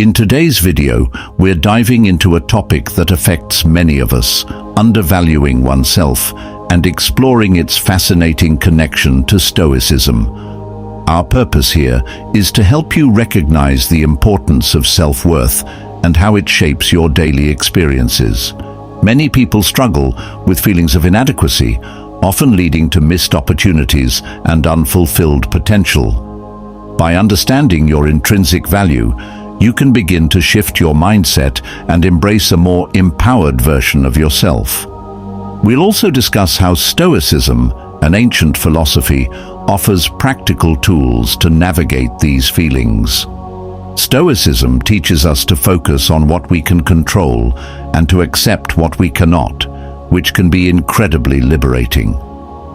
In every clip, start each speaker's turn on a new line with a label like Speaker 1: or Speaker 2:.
Speaker 1: In today's video, we're diving into a topic that affects many of us, undervaluing oneself, and exploring its fascinating connection to Stoicism. Our purpose here is to help you recognize the importance of self-worth and how it shapes your daily experiences. Many people struggle with feelings of inadequacy, often leading to missed opportunities and unfulfilled potential. By understanding your intrinsic value, you can begin to shift your mindset and embrace a more empowered version of yourself. We'll also discuss how Stoicism, an ancient philosophy, offers practical tools to navigate these feelings. Stoicism teaches us to focus on what we can control and to accept what we cannot, which can be incredibly liberating.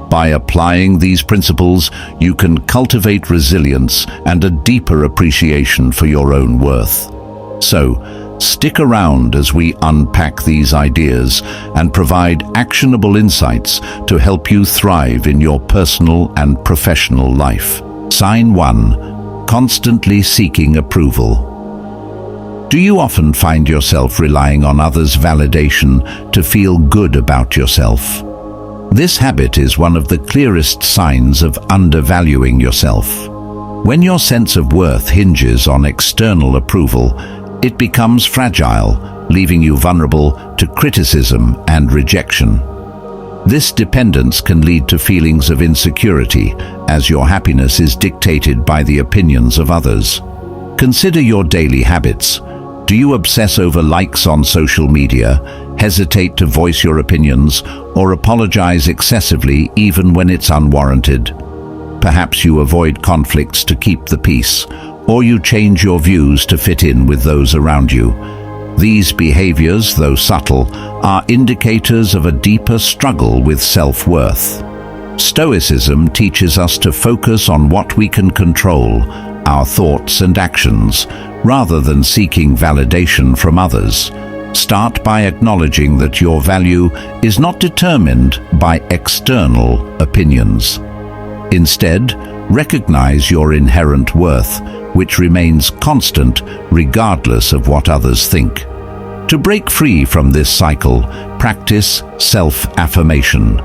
Speaker 1: By applying these principles, you can cultivate resilience and a deeper appreciation for your own worth. So, stick around as we unpack these ideas and provide actionable insights to help you thrive in your personal and professional life. Sign 1. Constantly seeking approval. Do you often find yourself relying on others' validation to feel good about yourself? This habit is one of the clearest signs of undervaluing yourself. When your sense of worth hinges on external approval, it becomes fragile, leaving you vulnerable to criticism and rejection. This dependence can lead to feelings of insecurity, as your happiness is dictated by the opinions of others. Consider your daily habits. Do you obsess over likes on social media, hesitate to voice your opinions, or apologize excessively even when it's unwarranted? Perhaps you avoid conflicts to keep the peace, or you change your views to fit in with those around you. These behaviors, though subtle, are indicators of a deeper struggle with self-worth. Stoicism teaches us to focus on what we can control, our thoughts and actions, rather than seeking validation from others. Start by acknowledging that your value is not determined by external opinions. Instead, recognize your inherent worth, which remains constant regardless of what others think. To break free from this cycle, practice self-affirmation.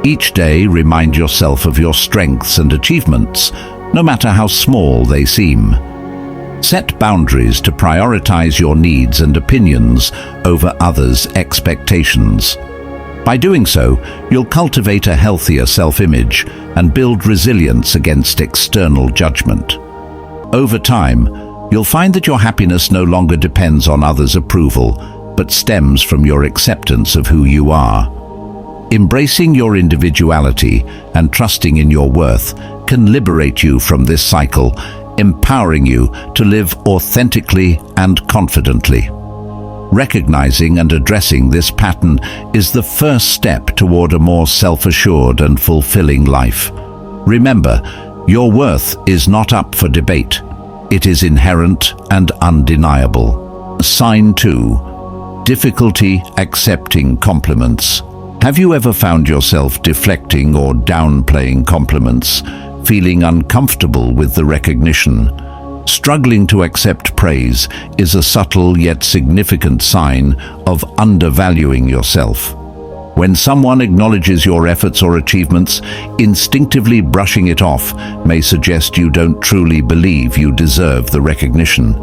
Speaker 1: Each day, remind yourself of your strengths and achievements, no matter how small they seem. Set boundaries to prioritize your needs and opinions over others' expectations. By doing so, you'll cultivate a healthier self-image and build resilience against external judgment. Over time, you'll find that your happiness no longer depends on others' approval, but stems from your acceptance of who you are. Embracing your individuality and trusting in your worth can liberate you from this cycle, empowering you to live authentically and confidently. Recognizing and addressing this pattern is the first step toward a more self-assured and fulfilling life. Remember, your worth is not up for debate. It is inherent and undeniable. Sign 2. Difficulty accepting compliments. Have you ever found yourself deflecting or downplaying compliments, feeling uncomfortable with the recognition? Struggling to accept praise is a subtle yet significant sign of undervaluing yourself. When someone acknowledges your efforts or achievements, instinctively brushing it off may suggest you don't truly believe you deserve the recognition.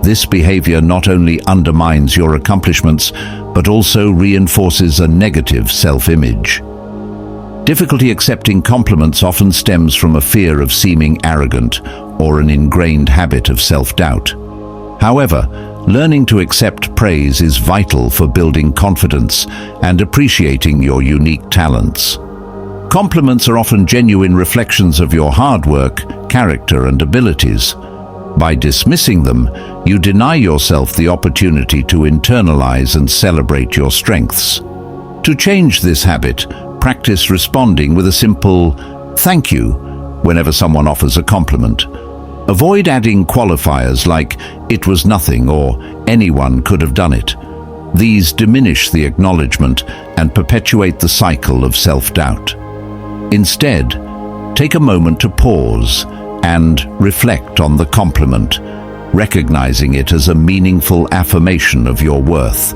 Speaker 1: This behavior not only undermines your accomplishments, but also reinforces a negative self-image. Difficulty accepting compliments often stems from a fear of seeming arrogant or an ingrained habit of self-doubt. However, learning to accept praise is vital for building confidence and appreciating your unique talents. Compliments are often genuine reflections of your hard work, character, and abilities. By dismissing them, you deny yourself the opportunity to internalize and celebrate your strengths. To change this habit, practice responding with a simple "thank you" whenever someone offers a compliment. Avoid adding qualifiers like "it was nothing" or "anyone could have done it." These diminish the acknowledgement and perpetuate the cycle of self-doubt. Instead, take a moment to pause and reflect on the compliment. recognizing it as a meaningful affirmation of your worth.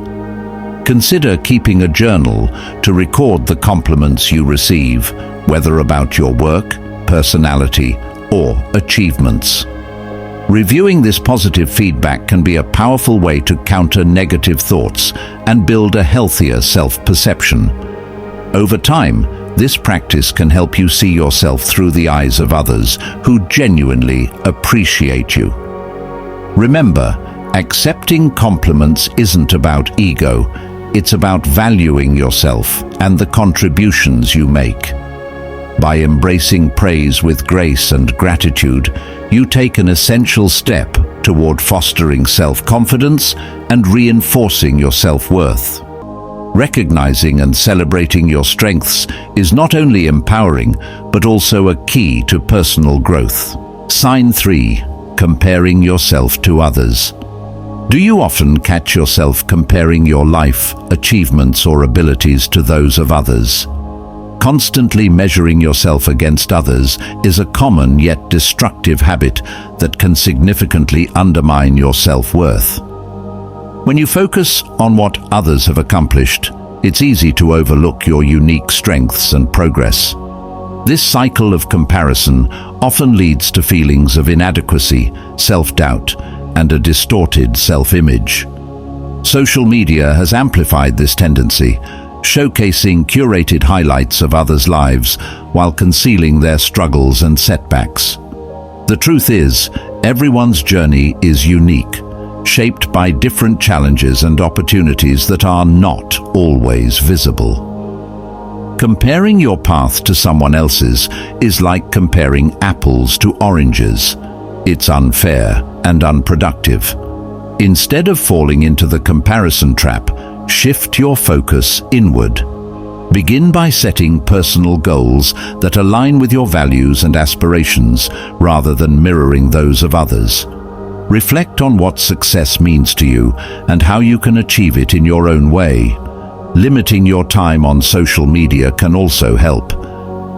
Speaker 1: Consider keeping a journal to record the compliments you receive, whether about your work, personality, or achievements. Reviewing this positive feedback can be a powerful way to counter negative thoughts and build a healthier self-perception. Over time, this practice can help you see yourself through the eyes of others who genuinely appreciate you. Remember, accepting compliments isn't about ego, it's about valuing yourself and the contributions you make. By embracing praise with grace and gratitude, you take an essential step toward fostering self-confidence and reinforcing your self-worth. Recognizing and celebrating your strengths is not only empowering, but also a key to personal growth. Sign 3. Comparing yourself to others. Do you often catch yourself comparing your life, achievements, or abilities to those of others? Constantly measuring yourself against others is a common yet destructive habit that can significantly undermine your self-worth. When you focus on what others have accomplished, it's easy to overlook your unique strengths and progress. This cycle of comparison often leads to feelings of inadequacy, self-doubt, and a distorted self-image. Social media has amplified this tendency, showcasing curated highlights of others' lives while concealing their struggles and setbacks. The truth is, everyone's journey is unique, shaped by different challenges and opportunities that are not always visible. Comparing your path to someone else's is like comparing apples to oranges. It's unfair and unproductive. Instead of falling into the comparison trap, shift your focus inward. Begin by setting personal goals that align with your values and aspirations rather than mirroring those of others. Reflect on what success means to you and how you can achieve it in your own way. Limiting your time on social media can also help.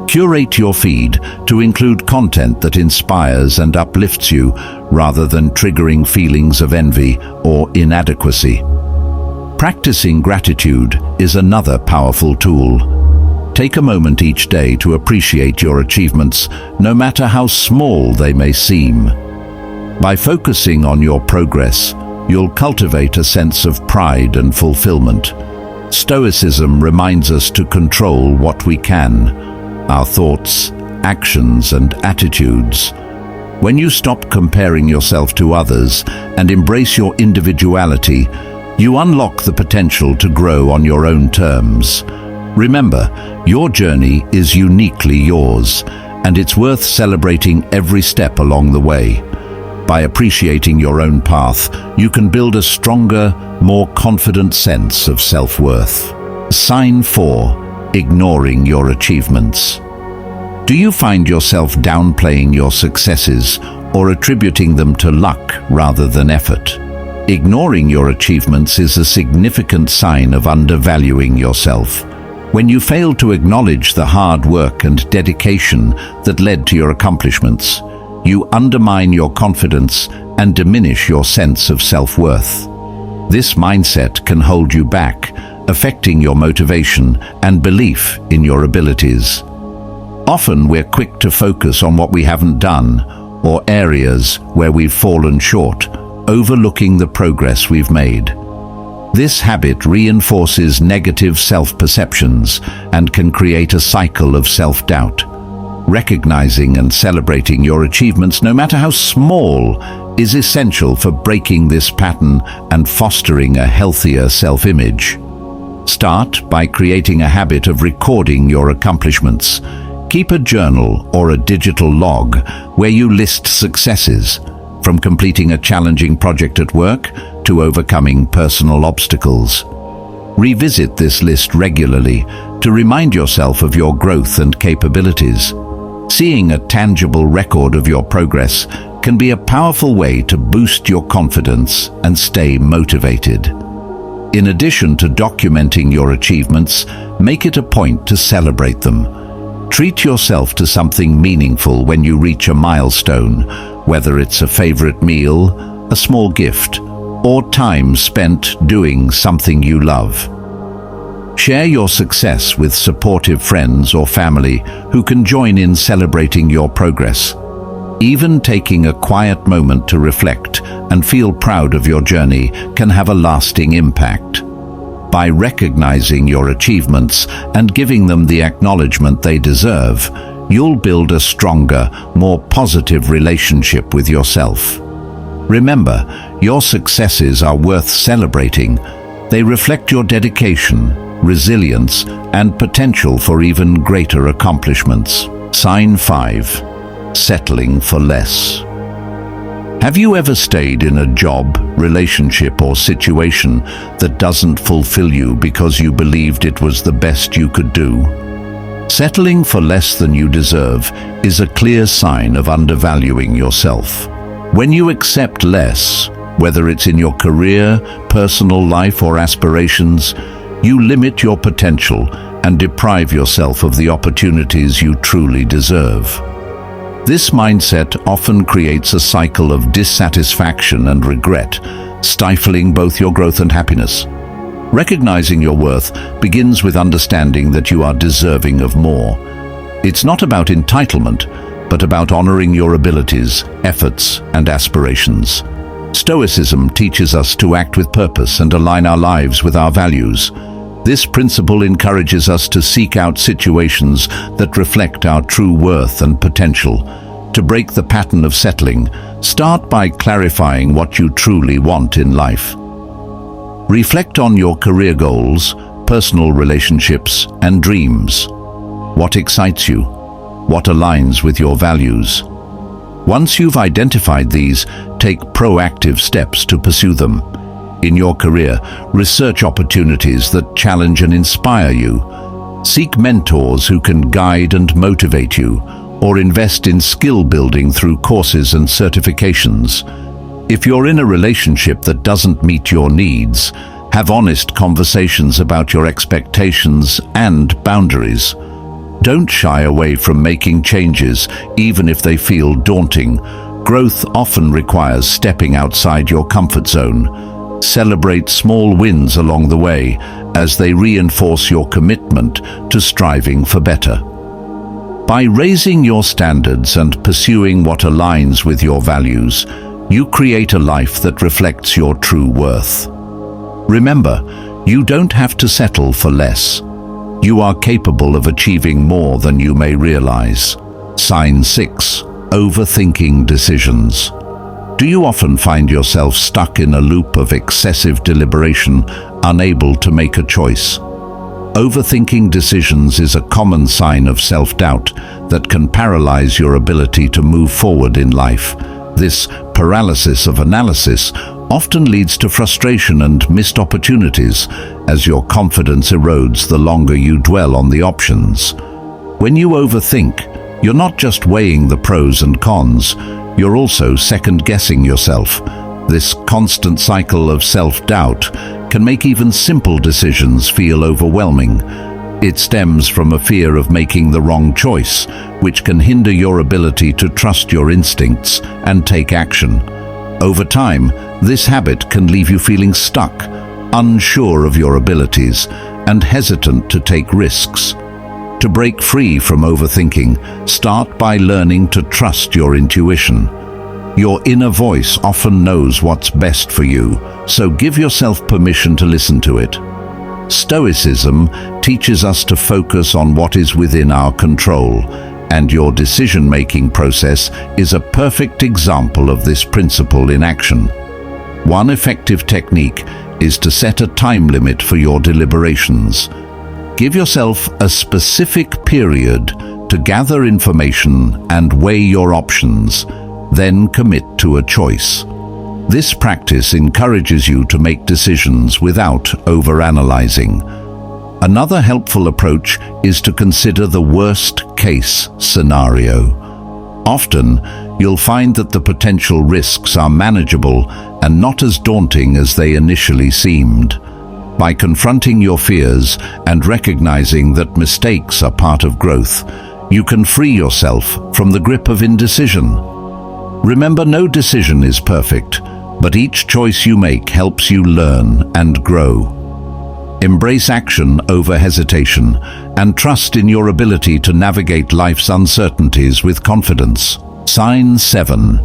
Speaker 1: Curate your feed to include content that inspires and uplifts you rather than triggering feelings of envy or inadequacy. Practicing gratitude is another powerful tool. Take a moment each day to appreciate your achievements, no matter how small they may seem. By focusing on your progress, you'll cultivate a sense of pride and fulfillment. Stoicism reminds us to control what we can, our thoughts, actions, and attitudes. When you stop comparing yourself to others and embrace your individuality, you unlock the potential to grow on your own terms. Remember, your journey is uniquely yours, and it's worth celebrating every step along the way. By appreciating your own path, you can build a stronger, more confident sense of self-worth. Sign 4. Ignoring your achievements. Do you find yourself downplaying your successes or attributing them to luck rather than effort? Ignoring your achievements is a significant sign of undervaluing yourself. When you fail to acknowledge the hard work and dedication that led to your accomplishments, you undermine your confidence and diminish your sense of self-worth. This mindset can hold you back, affecting your motivation and belief in your abilities. Often we're quick to focus on what we haven't done or areas where we've fallen short, overlooking the progress we've made. This habit reinforces negative self-perceptions and can create a cycle of self-doubt. Recognizing and celebrating your achievements, no matter how small, is essential for breaking this pattern and fostering a healthier self-image. Start by creating a habit of recording your accomplishments. Keep a journal or a digital log where you list successes, from completing a challenging project at work to overcoming personal obstacles. Revisit this list regularly to remind yourself of your growth and capabilities. Seeing a tangible record of your progress can be a powerful way to boost your confidence and stay motivated. In addition to documenting your achievements, make it a point to celebrate them. Treat yourself to something meaningful when you reach a milestone, whether it's a favorite meal, a a small gift, or time spent doing something you love. Share your success with supportive friends or family who can join in celebrating your progress. Even taking a quiet moment to reflect and feel proud of your journey can have a lasting impact. By recognizing your achievements and giving them the acknowledgement they deserve, you'll build a stronger, more positive relationship with yourself. Remember, your successes are worth celebrating. They reflect your dedication, resilience, and potential for even greater accomplishments. Sign 5. Settling for less. Have you ever stayed in a job, relationship, or situation that doesn't fulfill you because you believed it was the best you could do? Settling for less than you deserve is a clear sign of undervaluing yourself. When you accept less, whether it's in your career, personal life, or aspirations, you limit your potential and deprive yourself of the opportunities you truly deserve. This mindset often creates a cycle of dissatisfaction and regret, stifling both your growth and happiness. Recognizing your worth begins with understanding that you are deserving of more. It's not about entitlement, but about honoring your abilities, efforts, and aspirations. Stoicism teaches us to act with purpose and align our lives with our values. This principle encourages us to seek out situations that reflect our true worth and potential. To break the pattern of settling, start by clarifying what you truly want in life. Reflect on your career goals, personal relationships, and dreams. What excites you? What aligns with your values? Once you've identified these, take proactive steps to pursue them. In your career, research opportunities that challenge and inspire you. Seek mentors who can guide and motivate you, or invest in skill building through courses and certifications. If you're in a relationship that doesn't meet your needs, have honest conversations about your expectations and boundaries. Don't shy away from making changes, even if they feel daunting. Growth often requires stepping outside your comfort zone. Celebrate small wins along the way, as they reinforce your commitment to striving for better. By raising your standards and pursuing what aligns with your values, you create a life that reflects your true worth. Remember, you don't have to settle for less. You are capable of achieving more than you may realize. Sign 6. Overthinking decisions. Do you often find yourself stuck in a loop of excessive deliberation, unable to make a choice? Overthinking decisions is a common sign of self-doubt that can paralyze your ability to move forward in life. This paralysis of analysis often leads to frustration and missed opportunities, as your confidence erodes the longer you dwell on the options. When you overthink, you're not just weighing the pros and cons, you're also second-guessing yourself. This constant cycle of self-doubt can make even simple decisions feel overwhelming. It stems from a fear of making the wrong choice, which can hinder your ability to trust your instincts and take action. Over time, this habit can leave you feeling stuck, unsure of your abilities, and hesitant to take risks. To break free from overthinking, start by learning to trust your intuition. Your inner voice often knows what's best for you, so give yourself permission to listen to it. Stoicism teaches us to focus on what is within our control, and your decision-making process is a perfect example of this principle in action. One effective technique is to set a time limit for your deliberations. Give yourself a specific period to gather information and weigh your options, then commit to a choice. This practice encourages you to make decisions without overanalyzing. Another helpful approach is to consider the worst-case scenario. Often, you'll find that the potential risks are manageable and not as daunting as they initially seemed. By confronting your fears and recognizing that mistakes are part of growth, you can free yourself from the grip of indecision. Remember, no decision is perfect, but each choice you make helps you learn and grow. Embrace action over hesitation and trust in your ability to navigate life's uncertainties with confidence. Sign 7.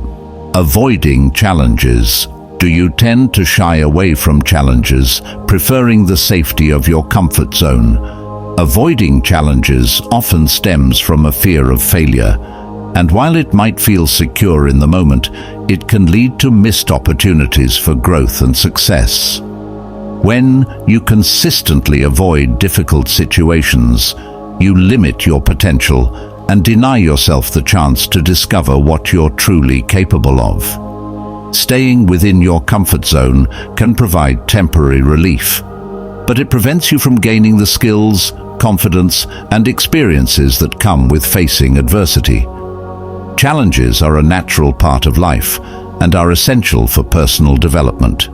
Speaker 1: Avoiding challenges. Do you tend to shy away from challenges, preferring the safety of your comfort zone? Avoiding challenges often stems from a fear of failure, and while it might feel secure in the moment, it can lead to missed opportunities for growth and success. When you consistently avoid difficult situations, you limit your potential and deny yourself the chance to discover what you're truly capable of. Staying within your comfort zone can provide temporary relief, but it prevents you from gaining the skills, confidence, and experiences that come with facing adversity. Challenges are a natural part of life and are essential for personal development.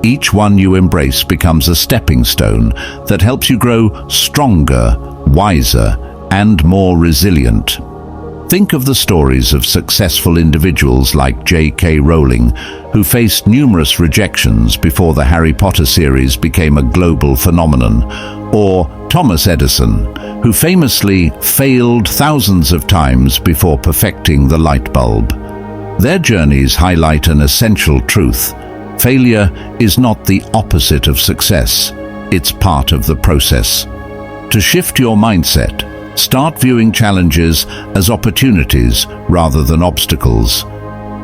Speaker 1: Each one you embrace becomes a stepping stone that helps you grow stronger, wiser, and more resilient. Think of the stories of successful individuals like J.K. Rowling, who faced numerous rejections before the Harry Potter series became a global phenomenon, or Thomas Edison, who famously failed thousands of times before perfecting the light bulb. Their journeys highlight an essential truth. Failure is not the opposite of success, it's part of the process. To shift your mindset, start viewing challenges as opportunities rather than obstacles.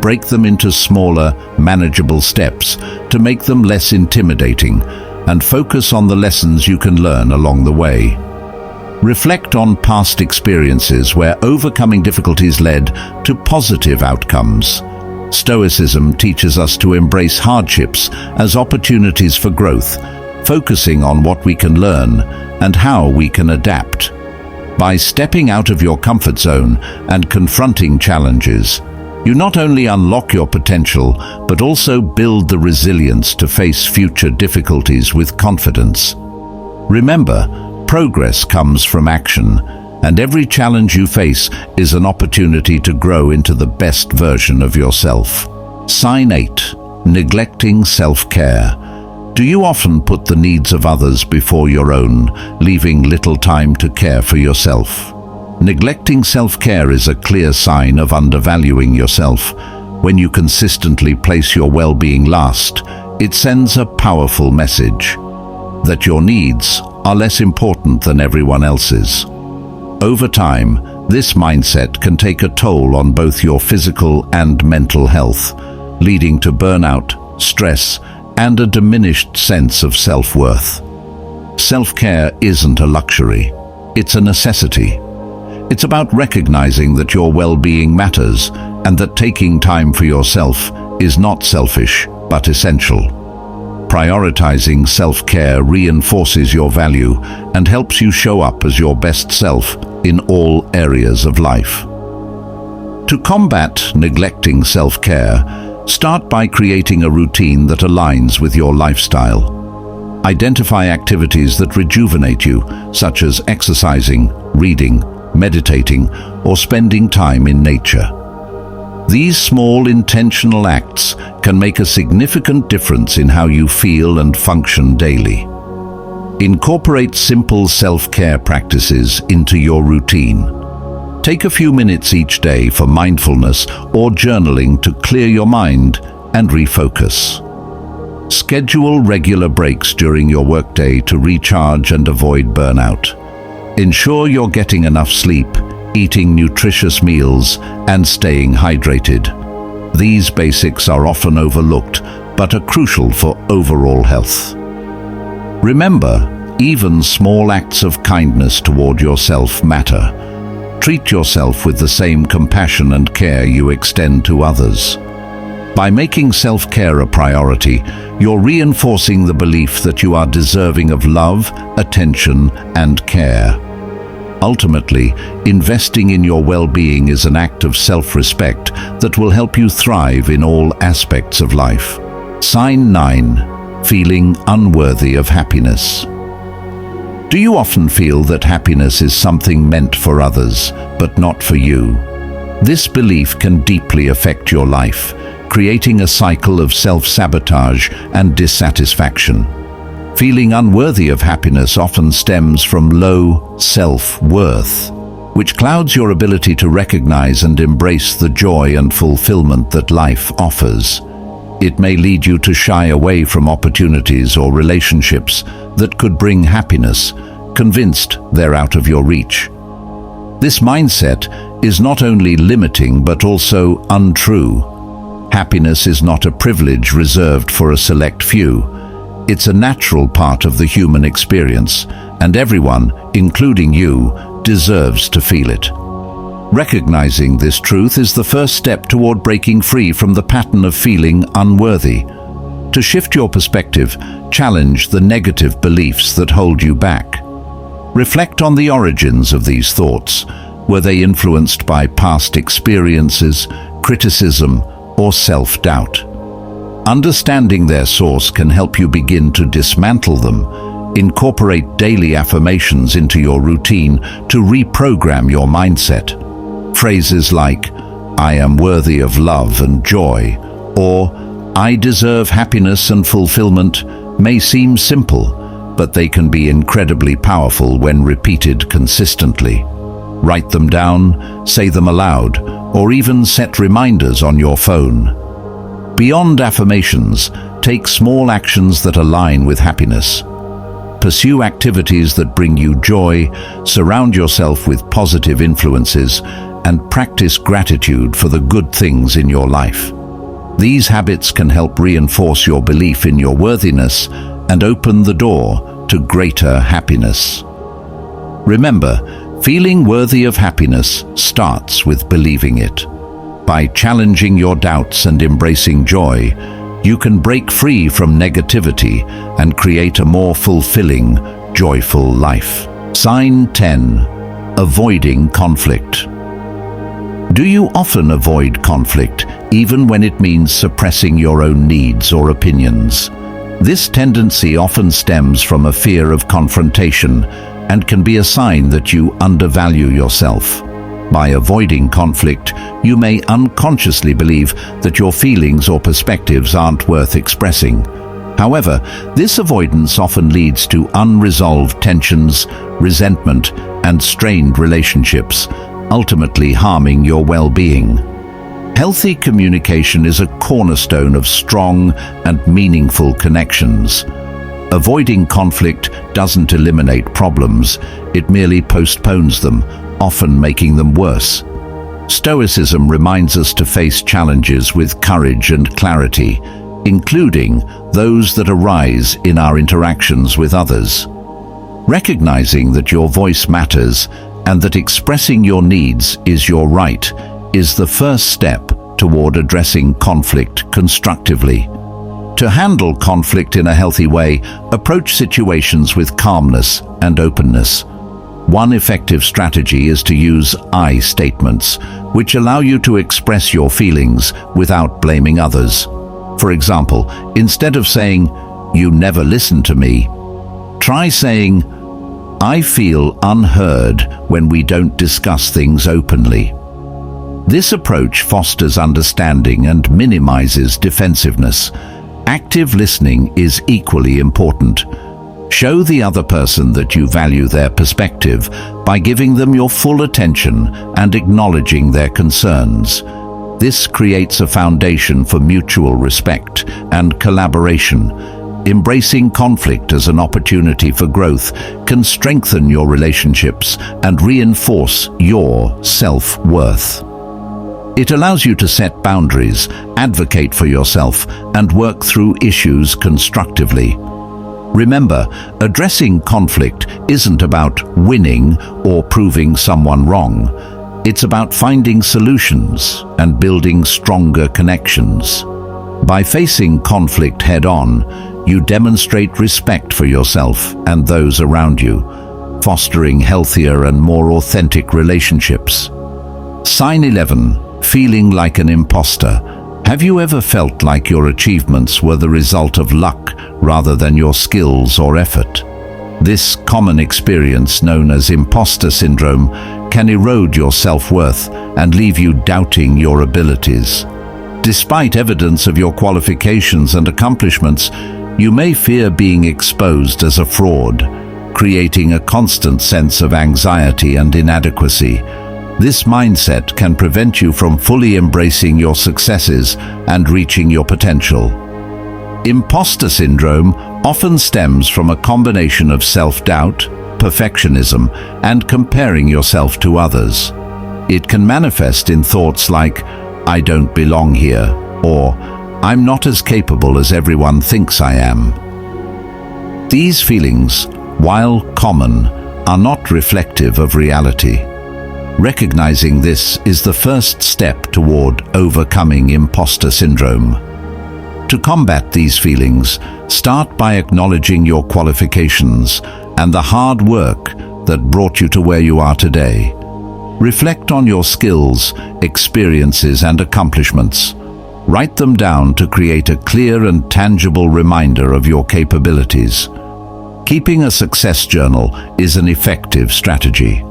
Speaker 1: Break them into smaller, manageable steps to make them less intimidating, and focus on the lessons you can learn along the way. Reflect on past experiences where overcoming difficulties led to positive outcomes. Stoicism teaches us to embrace hardships as opportunities for growth, focusing on what we can learn and how we can adapt. By stepping out of your comfort zone and confronting challenges, you not only unlock your potential, but also build the resilience to face future difficulties with confidence. Remember, progress comes from action, and every challenge you face is an opportunity to grow into the best version of yourself. Sign 8. Neglecting self-care. Do you often put the needs of others before your own, leaving little time to care for yourself? Neglecting self-care is a clear sign of undervaluing yourself. When you consistently place your well-being last, it sends a powerful message that your needs are less important than everyone else's. Over time, this mindset can take a toll on both your physical and mental health, leading to burnout, stress, and a diminished sense of self-worth. Self-care isn't a luxury, it's a necessity. It's about recognizing that your well-being matters and that taking time for yourself is not selfish, but essential. Prioritizing self-care reinforces your value and helps you show up as your best self in all areas of life. To combat neglecting self-care, start by creating a routine that aligns with your lifestyle. Identify activities that rejuvenate you, such as exercising, reading, meditating, or spending time in nature. These small intentional acts can make a significant difference in how you feel and function daily. Incorporate simple self-care practices into your routine. Take a few minutes each day for mindfulness or journaling to clear your mind and refocus. Schedule regular breaks during your workday to recharge and avoid burnout. Ensure you're getting enough sleep, eating nutritious meals, and staying hydrated. These basics are often overlooked, but are crucial for overall health. Remember, even small acts of kindness toward yourself matter. Treat yourself with the same compassion and care you extend to others. By making self-care a priority, you're reinforcing the belief that you are deserving of love, attention, and care. Ultimately, investing in your well-being is an act of self-respect that will help you thrive in all aspects of life. Sign 9. Feeling unworthy of happiness. Do you often feel that happiness is something meant for others, but not for you? This belief can deeply affect your life, creating a cycle of self-sabotage and dissatisfaction. Feeling unworthy of happiness often stems from low self-worth, which clouds your ability to recognize and embrace the joy and fulfillment that life offers. It may lead you to shy away from opportunities or relationships that could bring happiness, convinced they're out of your reach. This mindset is not only limiting but also untrue. Happiness is not a privilege reserved for a select few. It's a natural part of the human experience, and everyone, including you, deserves to feel it. Recognizing this truth is the first step toward breaking free from the pattern of feeling unworthy. To shift your perspective, challenge the negative beliefs that hold you back. Reflect on the origins of these thoughts. Were they influenced by past experiences, criticism, or self-doubt? Understanding their source can help you begin to dismantle them. Incorporate daily affirmations into your routine to reprogram your mindset. Phrases like, "I am worthy of love and joy," or "I deserve happiness and fulfillment" may seem simple, but they can be incredibly powerful when repeated consistently. Write them down, say them aloud, or even set reminders on your phone. Beyond affirmations, take small actions that align with happiness. Pursue activities that bring you joy, surround yourself with positive influences, and practice gratitude for the good things in your life. These habits can help reinforce your belief in your worthiness and open the door to greater happiness. Remember, feeling worthy of happiness starts with believing it. By challenging your doubts and embracing joy, you can break free from negativity and create a more fulfilling, joyful life. Sign 10. Avoiding conflict. Do you often avoid conflict, even when it means suppressing your own needs or opinions? This tendency often stems from a fear of confrontation and can be a sign that you undervalue yourself. By avoiding conflict, you may unconsciously believe that your feelings or perspectives aren't worth expressing. However, this avoidance often leads to unresolved tensions, resentment, and strained relationships, ultimately harming your well-being. Healthy communication is a cornerstone of strong and meaningful connections. Avoiding conflict doesn't eliminate problems, it merely postpones them, often making them worse. Stoicism reminds us to face challenges with courage and clarity, including those that arise in our interactions with others. Recognizing that your voice matters and that expressing your needs is your right is the first step toward addressing conflict constructively. To handle conflict in a healthy way, approach situations with calmness and openness. One effective strategy is to use I statements, which allow you to express your feelings without blaming others. For example, instead of saying, "You never listen to me," try saying, "I feel unheard when we don't discuss things openly." This approach fosters understanding and minimizes defensiveness. Active listening is equally important. Show the other person that you value their perspective by giving them your full attention and acknowledging their concerns. This creates a foundation for mutual respect and collaboration. Embracing conflict as an opportunity for growth can strengthen your relationships and reinforce your self-worth. It allows you to set boundaries, advocate for yourself, and work through issues constructively. Remember, addressing conflict isn't about winning or proving someone wrong. It's about finding solutions and building stronger connections. By facing conflict head-on, you demonstrate respect for yourself and those around you, fostering healthier and more authentic relationships. Sign 11. Feeling like an impostor. Have you ever felt like your achievements were the result of luck rather than your skills or effort? This common experience, known as imposter syndrome, can erode your self-worth and leave you doubting your abilities. Despite evidence of your qualifications and accomplishments, you may fear being exposed as a fraud, creating a constant sense of anxiety and inadequacy. This mindset can prevent you from fully embracing your successes and reaching your potential. Impostor syndrome often stems from a combination of self-doubt, perfectionism, and comparing yourself to others. It can manifest in thoughts like, "I don't belong here," or "I'm not as capable as everyone thinks I am." These feelings, while common, are not reflective of reality. Recognizing this is the first step toward overcoming imposter syndrome. To combat these feelings, start by acknowledging your qualifications and the hard work that brought you to where you are today. Reflect on your skills, experiences, and accomplishments. Write them down to create a clear and tangible reminder of your capabilities. Keeping a success journal is an effective strategy.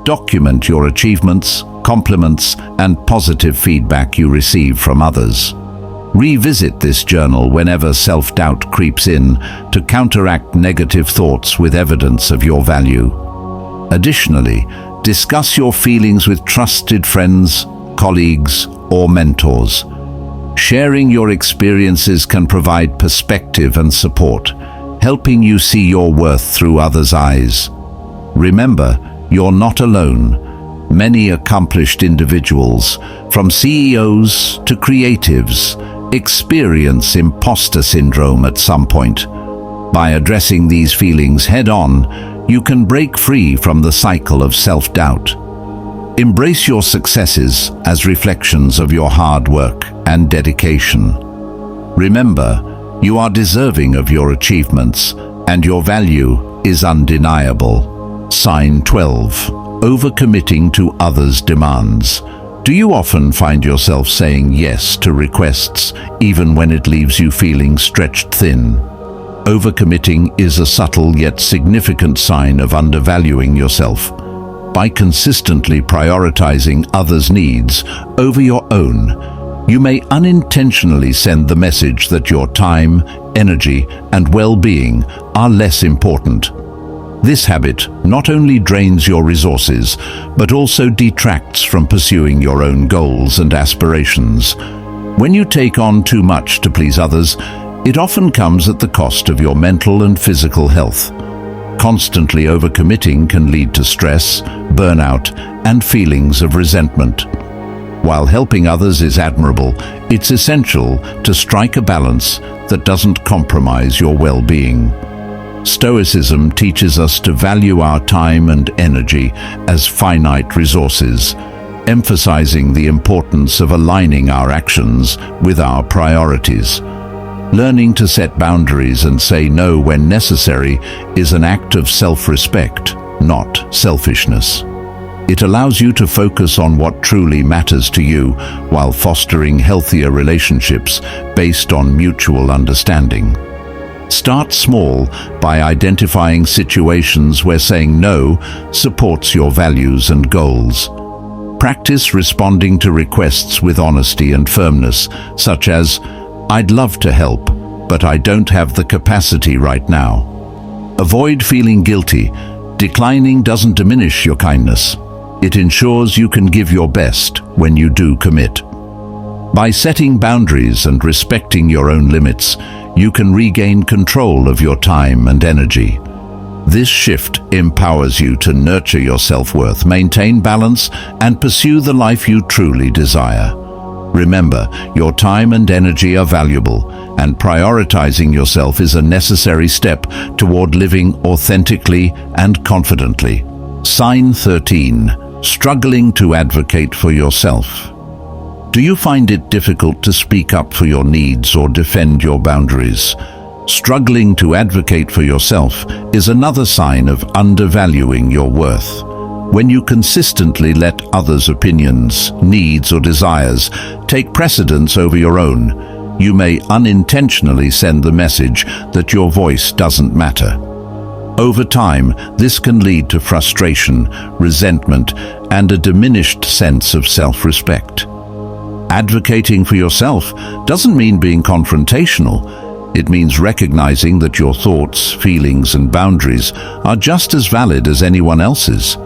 Speaker 1: Document your achievements, compliments, and positive feedback you receive from others. Revisit this journal whenever self-doubt creeps in to counteract negative thoughts with evidence of your value. Additionally, discuss your feelings with trusted friends, colleagues, or mentors. Sharing your experiences can provide perspective and support, helping you see your worth through others' eyes. Remember, you're not alone. Many accomplished individuals, from CEOs to creatives, experience imposter syndrome at some point. By addressing these feelings head-on, you can break free from the cycle of self-doubt. Embrace your successes as reflections of your hard work and dedication. Remember, you are deserving of your achievements, and your value is undeniable. Sign 12. Overcommitting to others' demands. Do you often find yourself saying yes to requests, even when it leaves you feeling stretched thin? Overcommitting is a subtle yet significant sign of undervaluing yourself. By consistently prioritizing others' needs over your own, you may unintentionally send the message that your time, energy, and well-being are less important. This habit not only drains your resources, but also detracts from pursuing your own goals and aspirations. When you take on too much to please others, it often comes at the cost of your mental and physical health. Constantly overcommitting can lead to stress, burnout, and feelings of resentment. While helping others is admirable, it's essential to strike a balance that doesn't compromise your well-being. Stoicism teaches us to value our time and energy as finite resources, emphasizing the importance of aligning our actions with our priorities. Learning to set boundaries and say no when necessary is an act of self-respect, not selfishness. It allows you to focus on what truly matters to you while fostering healthier relationships based on mutual understanding. Start small by identifying situations where saying no supports your values and goals. Practice responding to requests with honesty and firmness, such as, "I'd love to help, but I don't have the capacity right now." Avoid feeling guilty. Declining doesn't diminish your kindness. It ensures you can give your best when you do commit. By setting boundaries and respecting your own limits, you can regain control of your time and energy. This shift empowers you to nurture your self-worth, maintain balance, and pursue the life you truly desire. Remember, your time and energy are valuable, and prioritizing yourself is a necessary step toward living authentically and confidently. Sign 13. Struggling to advocate for yourself. Do you find it difficult to speak up for your needs or defend your boundaries? Struggling to advocate for yourself is another sign of undervaluing your worth. When you consistently let others' opinions, needs, or desires take precedence over your own, you may unintentionally send the message that your voice doesn't matter. Over time, this can lead to frustration, resentment, and a diminished sense of self-respect. Advocating for yourself doesn't mean being confrontational. It means recognizing that your thoughts, feelings, and boundaries are just as valid as anyone else's.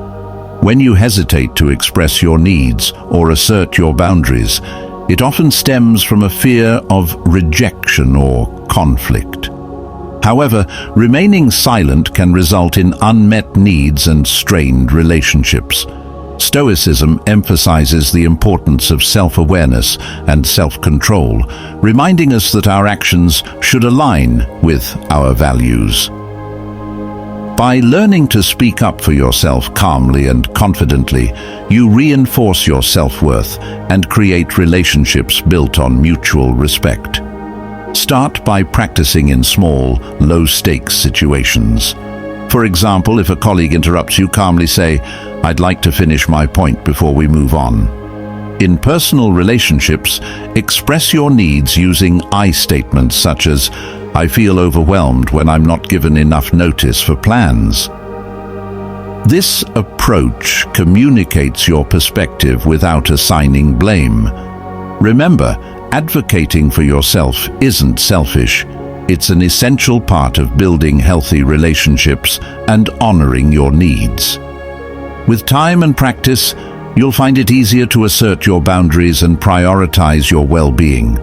Speaker 1: When you hesitate to express your needs or assert your boundaries, it often stems from a fear of rejection or conflict. However, remaining silent can result in unmet needs and strained relationships. Stoicism emphasizes the importance of self-awareness and self-control, reminding us that our actions should align with our values. By learning to speak up for yourself calmly and confidently, you reinforce your self-worth and create relationships built on mutual respect. Start by practicing in small, low-stakes situations. For example, if a colleague interrupts you, calmly say, "I'd like to finish my point before we move on." In personal relationships, express your needs using I statements such as, "I feel overwhelmed when I'm not given enough notice for plans." This approach communicates your perspective without assigning blame. Remember, advocating for yourself isn't selfish. It's an essential part of building healthy relationships and honoring your needs. With time and practice, you'll find it easier to assert your boundaries and prioritize your well-being.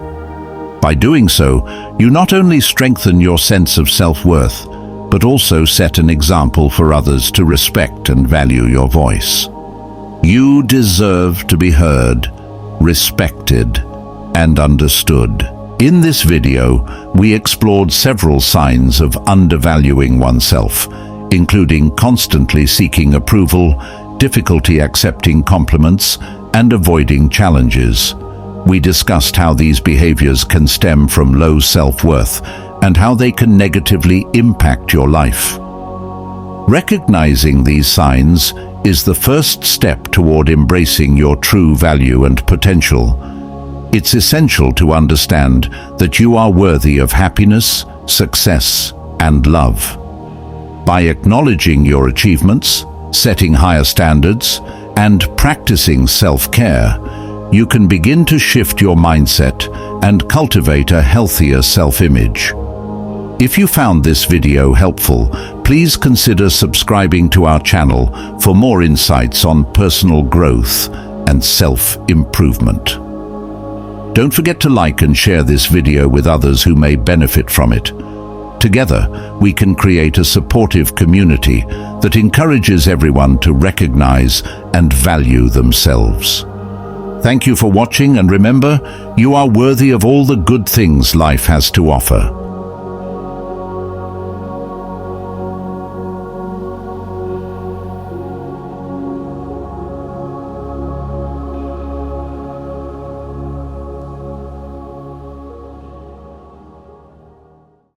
Speaker 1: By doing so, you not only strengthen your sense of self-worth, but also set an example for others to respect and value your voice. You deserve to be heard, respected, and understood. In this video, we explored several signs of undervaluing oneself, including constantly seeking approval, difficulty accepting compliments, and avoiding challenges. We discussed how these behaviors can stem from low self-worth and how they can negatively impact your life. Recognizing these signs is the first step toward embracing your true value and potential. It's essential to understand that you are worthy of happiness, success, and love. By acknowledging your achievements, setting higher standards, and practicing self-care, you can begin to shift your mindset and cultivate a healthier self-image. If you found this video helpful, please consider subscribing to our channel for more insights on personal growth and self-improvement. Don't forget to like and share this video with others who may benefit from it. Together, we can create a supportive community that encourages everyone to recognize and value themselves. Thank you for watching, and remember, you are worthy of all the good things life has to offer.